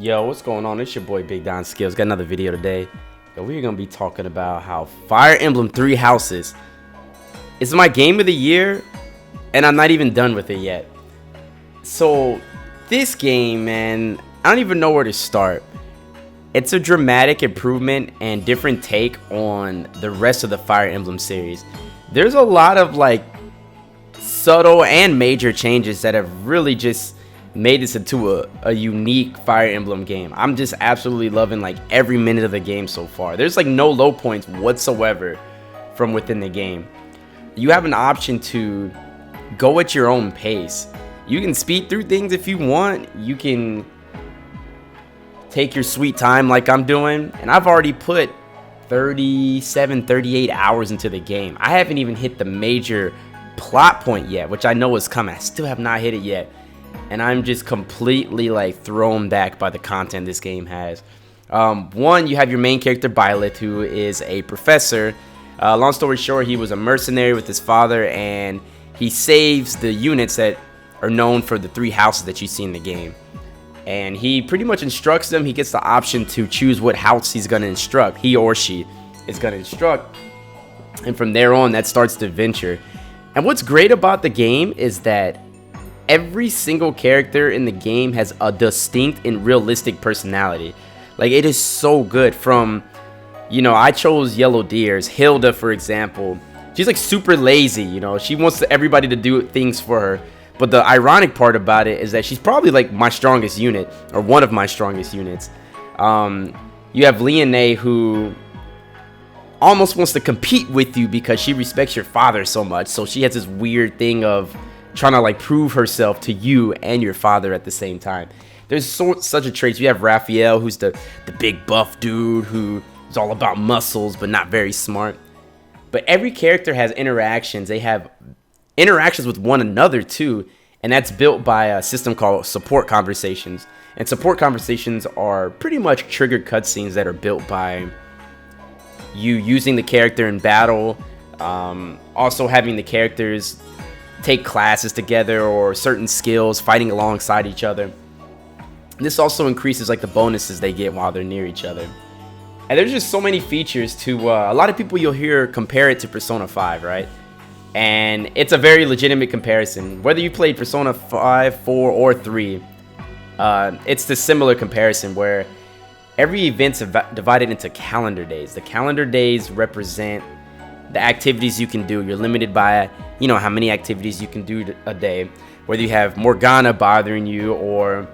Yo, what's going on? It's your boy BigDonSkillz. Got another video today. Yo, we're gonna be talking about how Fire Emblem Three Houses is my game of the year, and I'm not even done with it yet. So this game, man, I don't even know where to start. It's a dramatic improvement and different take on the rest of the Fire Emblem series. There's a lot of like subtle and major changes that have really just made this into a unique Fire Emblem game. I'm just absolutely loving like every minute of the game so far. There's like no low points whatsoever from within the game. You have an option to go at your own pace. You can speed through things if you want. You can take your sweet time like I'm doing. And I've already put 38 hours into the game. I haven't even hit the major plot point yet, which I know is coming. I still have not hit it yet. And I'm just completely like thrown back by the content this game has. One, you have your main character Byleth, who is a professor. Long story short, he was a mercenary with his father, and he saves the units that are known for the three houses that you see in the game. And he pretty much instructs them. He gets the option to choose what house he's going to instruct. He or she is going to instruct. And from there on, that starts the adventure. And what's great about the game is that every single character in the game has a distinct and realistic personality. Like, it is so good. From, you know, I chose Yellow Deer's Hilda, for example. She's like super lazy, you know. She wants everybody to do things for her. But the ironic part about it is that she's probably like my strongest unit, or one of my strongest units. You have Leonie, who almost wants to compete with you because she respects your father so much. So she has this weird thing of trying to like prove herself to you and your father at the same time. There's such a trait. You have Raphael, who's the big buff dude who is all about muscles but not very smart. But every character has interactions. They have interactions with one another too, and that's built by a system called support conversations. And support conversations are pretty much triggered cutscenes that are built by you using the character in battle, also having the characters take classes together or certain skills, fighting alongside each other. This also increases like the bonuses they get while they're near each other. And there's just so many features to a lot of people you'll hear compare it to Persona 5, right? And it's a very legitimate comparison. Whether you played Persona 5, 4, or 3, it's the similar comparison where every event's divided into calendar days. The calendar days represent the activities you can do. You're limited by, you know, how many activities you can do a day. Whether you have Morgana bothering you or,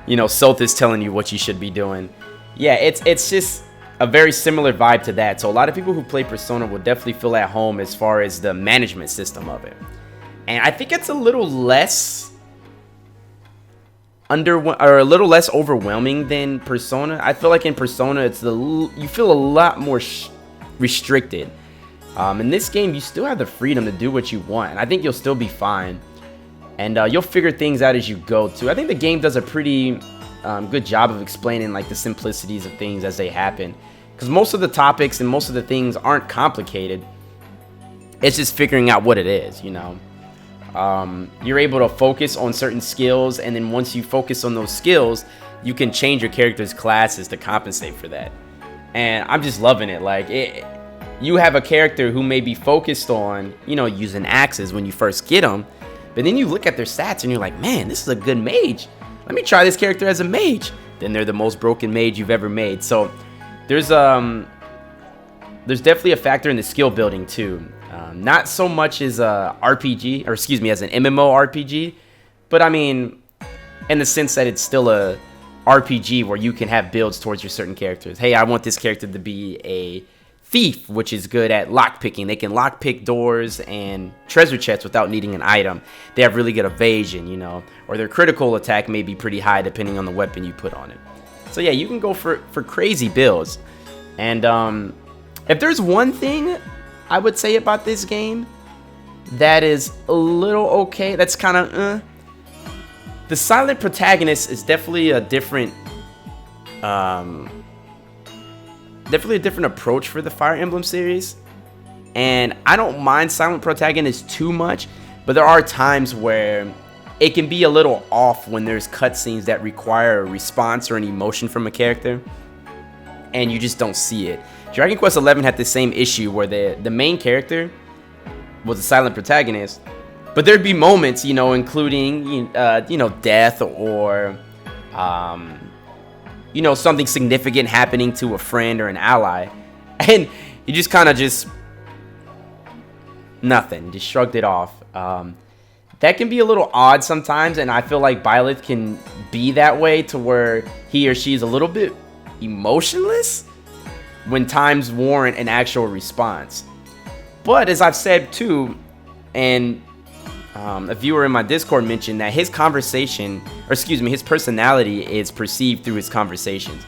you know, Sothis telling you what you should be doing. Yeah, it's just a very similar vibe to that. So a lot of people who play Persona will definitely feel at home as far as the management system of it. And I think it's a little less a little less overwhelming than Persona. I feel like in Persona you feel a lot more restricted. In this game, you still have the freedom to do what you want, and I think you'll still be fine. And you'll figure things out as you go too. I think the game does a pretty good job of explaining like the simplicities of things as they happen, because most of the topics and most of the things aren't complicated. It's just figuring out what it is, you know. You're able to focus on certain skills, and then once you focus on those skills, you can change your character's classes to compensate for that. And I'm just loving it. Like, you have a character who may be focused on, you know, using axes when you first get them, but then you look at their stats and you're like, man, this is a good mage. Let me try this character as a mage. Then they're the most broken mage you've ever made. So there's definitely a factor in the skill building too. Not so much as a RPG, or excuse me, as an MMORPG, but I mean, in the sense that it's still a RPG where you can have builds towards your certain characters. Hey, I want this character to be a thief, which is good at lockpicking. They can lockpick doors and treasure chests without needing an item. They have really good evasion, you know, or their critical attack may be pretty high depending on the weapon you put on it. So yeah, you can go for crazy builds. And if there's one thing I would say about this game that is a little okay, that's kind of the silent protagonist is definitely a different approach for the Fire Emblem series. And I don't mind silent protagonists too much, but there are times where it can be a little off when there's cutscenes that require a response or an emotion from a character, and you just don't see it. Dragon Quest XI had the same issue where the main character was a silent protagonist, but there'd be moments, you know, including you know, death or you know, something significant happening to a friend or an ally, and you just kind of just nothing, just shrugged it off. That can be a little odd sometimes, and I feel like Byleth can be that way to where he or she is a little bit emotionless when times warrant an actual response. But as I've said too, and a viewer in my Discord mentioned that his personality is perceived through his conversations.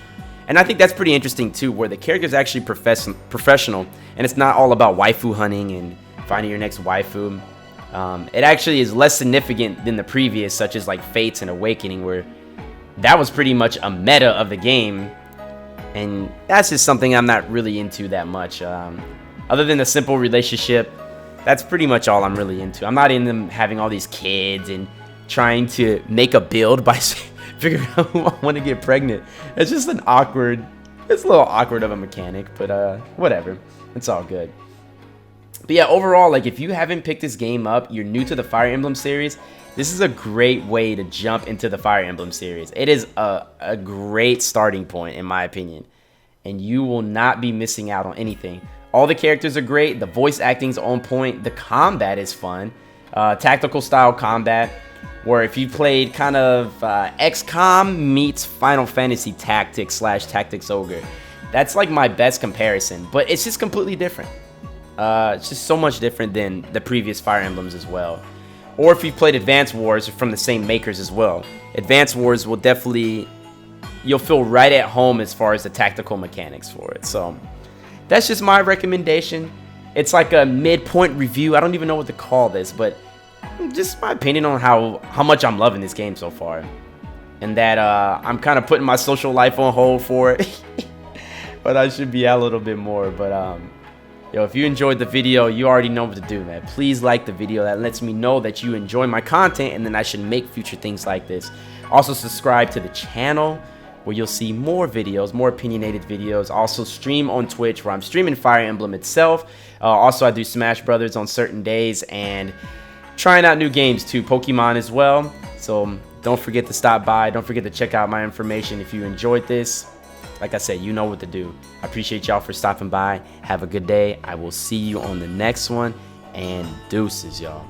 And I think that's pretty interesting too, where the character is actually professional, and it's not all about waifu hunting and finding your next waifu. It actually is less significant than the previous, such as like Fates and Awakening, where that was pretty much a meta of the game, and that's just something I'm not really into that much. Other than a simple relationship, that's pretty much all I'm really into. I'm not in them having all these kids and trying to make a build by figuring out who I want to get pregnant. It's just it's a little awkward of a mechanic, but whatever. It's all good. But yeah, overall, like, if you haven't picked this game up, you're new to the Fire Emblem series, this is a great way to jump into the Fire Emblem series. It is a great starting point, in my opinion, and you will not be missing out on anything. All the characters are great, the voice acting's on point, the combat is fun, tactical style combat, where if you played kind of XCOM meets Final Fantasy Tactics / Tactics Ogre, that's like my best comparison, but it's just completely different. It's just so much different than the previous Fire Emblems as well. Or if you've played Advance Wars from the same makers as well, Advance Wars will definitely, you'll feel right at home as far as the tactical mechanics for it. So that's just my recommendation. It's like a midpoint review. I don't even know what to call this, but just my opinion on how much I'm loving this game so far, and that I'm kind of putting my social life on hold for it. But I should be out a little bit more. But yo, if you enjoyed the video, you already know what to do, man. Please like the video. That lets me know that you enjoy my content, and then I should make future things like this. Also, subscribe to the channel, where you'll see more videos, more opinionated videos. Also stream on Twitch, where I'm streaming Fire Emblem itself. Also, I do Smash Brothers on certain days, and trying out new games too, Pokemon as well. So don't forget to stop by. Don't forget to check out my information if you enjoyed this. Like I said, you know what to do. I appreciate y'all for stopping by. Have a good day. I will see you on the next one, and deuces, y'all.